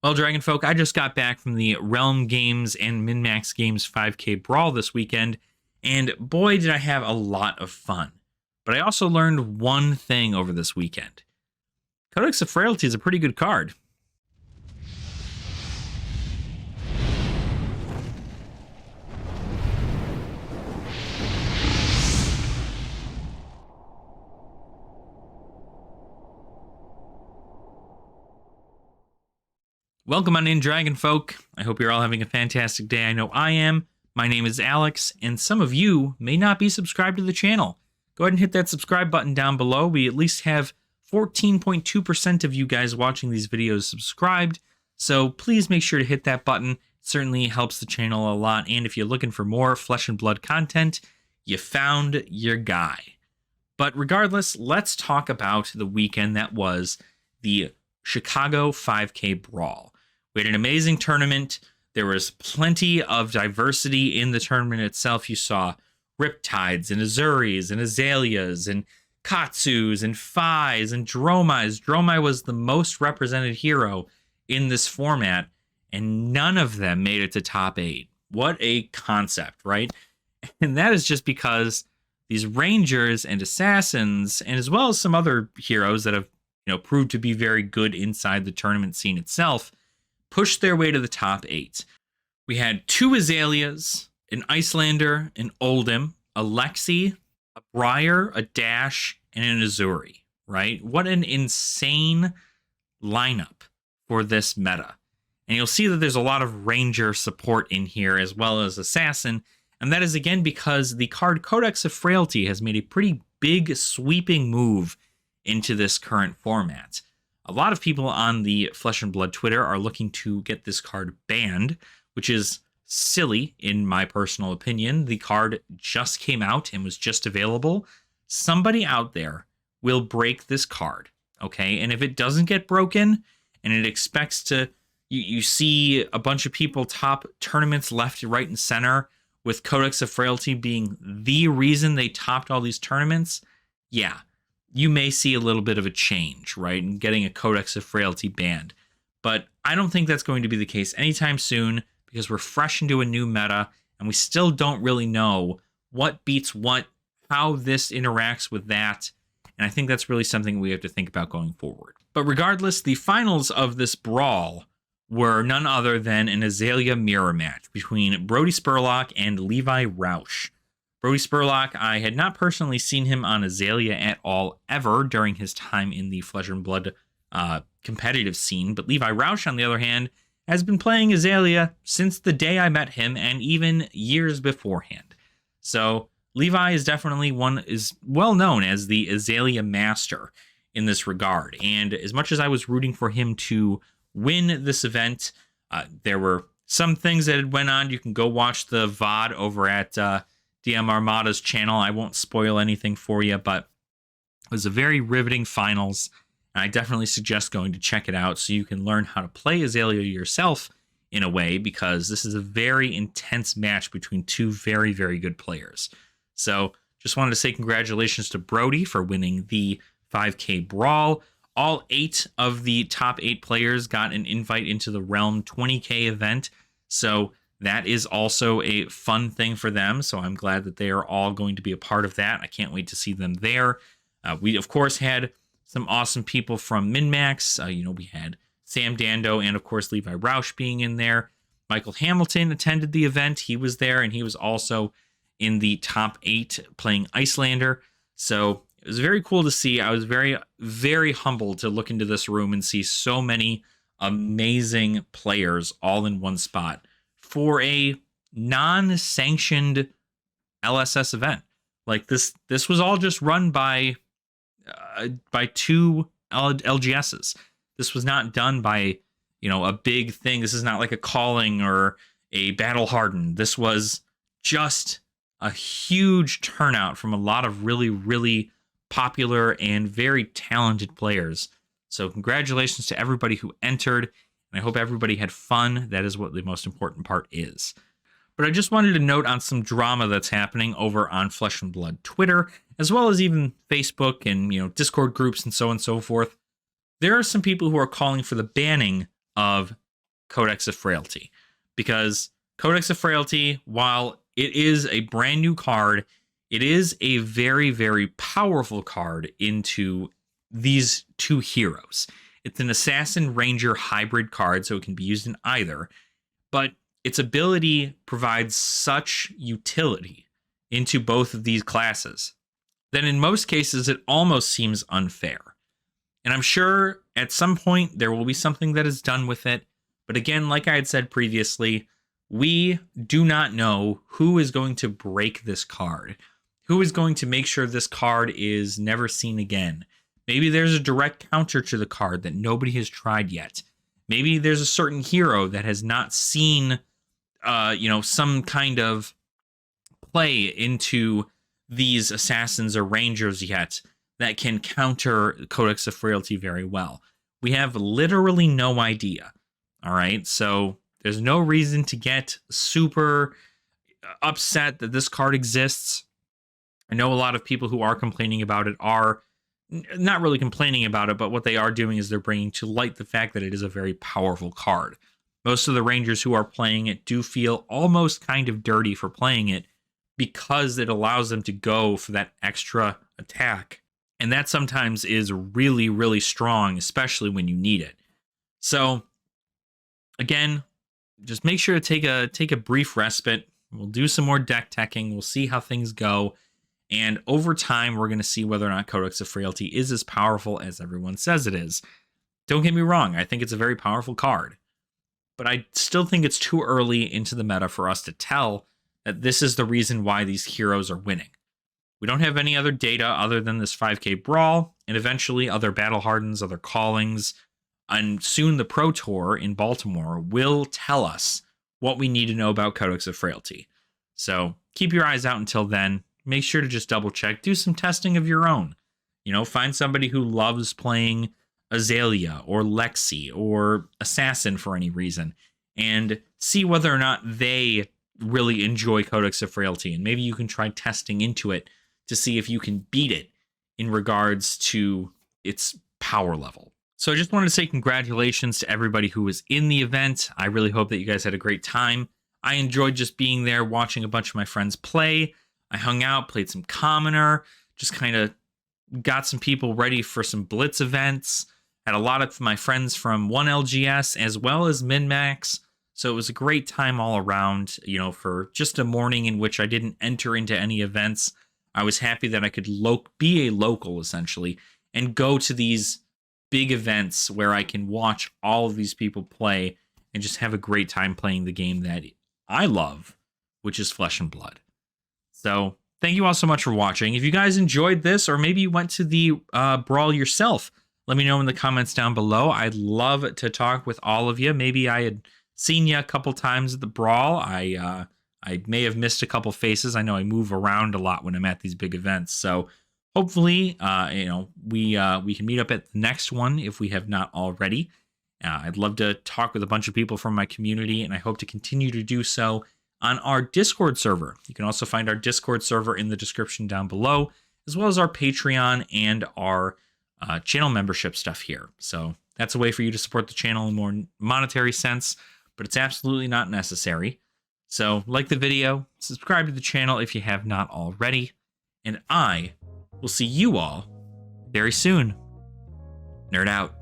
Well, Dragon Folk, I just got back from the Realm Games and MinMax Games 5K Brawl this weekend, and boy, did I have a lot of fun. But I also learned one thing over this weekend. Codex of Frailty is a pretty good card. Welcome on in, Dragon Folk. I hope you're all having a fantastic day. I know I am. My name is Alex, and some of you may not be subscribed to the channel. Go ahead and hit that subscribe button down below. We at least have 14.2% of you guys watching these videos subscribed, so please make sure to hit that button. It certainly helps the channel a lot, and if you're looking for more flesh and blood content, you found your guy. But regardless, let's talk about the weekend that was the Chicago 5K Brawl. We had an amazing tournament. There was plenty of diversity in the tournament itself. You saw Riptides and Azuris and Azaleas and Katsus and Phais and Dromais. Dromai was the most represented hero in this format, and none of them made it to top 8. What a concept, right? And that is just because these Rangers and Assassins, and as well as some other heroes that have proved to be very good inside the tournament scene itself, pushed their way to the top 8. We had 2 Azaleas, an Icelander, an Oldhim, a Lexi, a Briar, a Dash, and an Azuri, right? What an insane lineup for this meta. And you'll see that there's a lot of Ranger support in here as well as Assassin, and that is again because the card Codex of Frailty has made a pretty big sweeping move into this current format. A lot of people on the Flesh and Blood Twitter are looking to get this card banned, which is silly in my personal opinion. The card just came out and was just available. Somebody out there will break this card, okay? And if it doesn't get broken and it expects to, you see a bunch of people top tournaments left, right, and center with Codex of Frailty being the reason they topped all these tournaments, yeah, you may see a little bit of a change, right, in getting a Codex of Frailty banned. But I don't think that's going to be the case anytime soon because we're fresh into a new meta and we still don't really know what beats what, how this interacts with that. And I think that's really something we have to think about going forward. But regardless, the finals of this brawl were none other than an Azalea mirror match between Brody Spurlock and Levi Roush. Brody Spurlock, I had not personally seen him on Azalea at all ever during his time in the Flesh and Blood competitive scene, but Levi Roush, on the other hand, has been playing Azalea since the day I met him and even years beforehand. So Levi is definitely is well known as the Azalea master in this regard, and as much as I was rooting for him to win this event, there were some things that had went on. You can go watch the VOD over at DM Armada's channel. I won't spoil anything for you, but it was a very riveting finals, and I definitely suggest going to check it out so you can learn how to play Azalea yourself in a way, because this is a very intense match between 2 very, very good players. So just wanted to say congratulations to Brody for winning the 5K Brawl. All 8 of the top 8 players got an invite into the Realm 20K event, so that is also a fun thing for them, so I'm glad that they are all going to be a part of that. I can't wait to see them there. We, of course, had some awesome people from MinMax. We had Sam Dando and, of course, Levi Roush being in there. Michael Hamilton attended the event. He was there, and he was also in the top 8 playing Icelander. So it was very cool to see. I was very, very humbled to look into this room and see so many amazing players all in one spot for a non-sanctioned LSS event. Like this was all just run by 2 LGSs. This was not done by, a big thing. This is not like a Calling or a Battle Hardened. This was just a huge turnout from a lot of really, really popular and very talented players. So congratulations to everybody who entered. And I hope everybody had fun. That is what the most important part is. But I just wanted to note on some drama that's happening over on Flesh and Blood Twitter, as well as even Facebook and, Discord groups and so on and so forth. There are some people who are calling for the banning of Codex of Frailty, because Codex of Frailty, while it is a brand new card, it is a very, very powerful card into these two heroes. It's an Assassin Ranger hybrid card, so it can be used in either, but its ability provides such utility into both of these classes that in most cases it almost seems unfair. And I'm sure at some point there will be something that is done with it, but again, like I had said previously, we do not know who is going to break this card. Who is going to make sure this card is never seen again? Maybe there's a direct counter to the card that nobody has tried yet. Maybe there's a certain hero that has not seen, some kind of play into these assassins or rangers yet that can counter Codex of Frailty very well. We have literally no idea. All right, so there's no reason to get super upset that this card exists. I know a lot of people who are complaining about it are not really complaining about it, but what they are doing is they're bringing to light the fact that it is a very powerful card. Most of the Rangers who are playing it do feel almost kind of dirty for playing it because it allows them to go for that extra attack. And that sometimes is really, really strong, especially when you need it. So, again, just make sure to take a brief respite. We'll do some more deck teching. We'll see how things go. And over time, we're going to see whether or not Codex of Frailty is as powerful as everyone says it is. Don't get me wrong. I think it's a very powerful card. But I still think it's too early into the meta for us to tell that this is the reason why these heroes are winning. We don't have any other data other than this 5K Brawl, and eventually other Battle Hardens, other Callings, and soon the Pro Tour in Baltimore will tell us what we need to know about Codex of Frailty. So keep your eyes out until then. Make sure to just double check. Do some testing of your own. Find somebody who loves playing Azalea or Lexi or Assassin for any reason and see whether or not they really enjoy Codex of Frailty. And maybe you can try testing into it to see if you can beat it in regards to its power level. So I just wanted to say congratulations to everybody who was in the event. I really hope that you guys had a great time. I enjoyed just being there, watching a bunch of my friends play. I hung out, played some Commoner, just kind of got some people ready for some Blitz events. Had a lot of my friends from 1LGS as well as MinMax. So it was a great time all around, for just a morning in which I didn't enter into any events. I was happy that I could be a local, essentially, and go to these big events where I can watch all of these people play and just have a great time playing the game that I love, which is Flesh and Blood. So thank you all so much for watching. If you guys enjoyed this, or maybe you went to the Brawl yourself, let me know in the comments down below. I'd love to talk with all of you. Maybe I had seen you a couple times at the Brawl. I may have missed a couple faces. I know I move around a lot when I'm at these big events. So hopefully, we can meet up at the next one if we have not already. I'd love to talk with a bunch of people from my community, and I hope to continue to do so on our Discord server. You can also find our Discord server in the description down below, as well as our Patreon and our channel membership stuff here. So that's a way for you to support the channel in a more monetary sense, but it's absolutely not necessary. So like the video, subscribe to the channel if you have not already, and I will see you all very soon. Nerd out.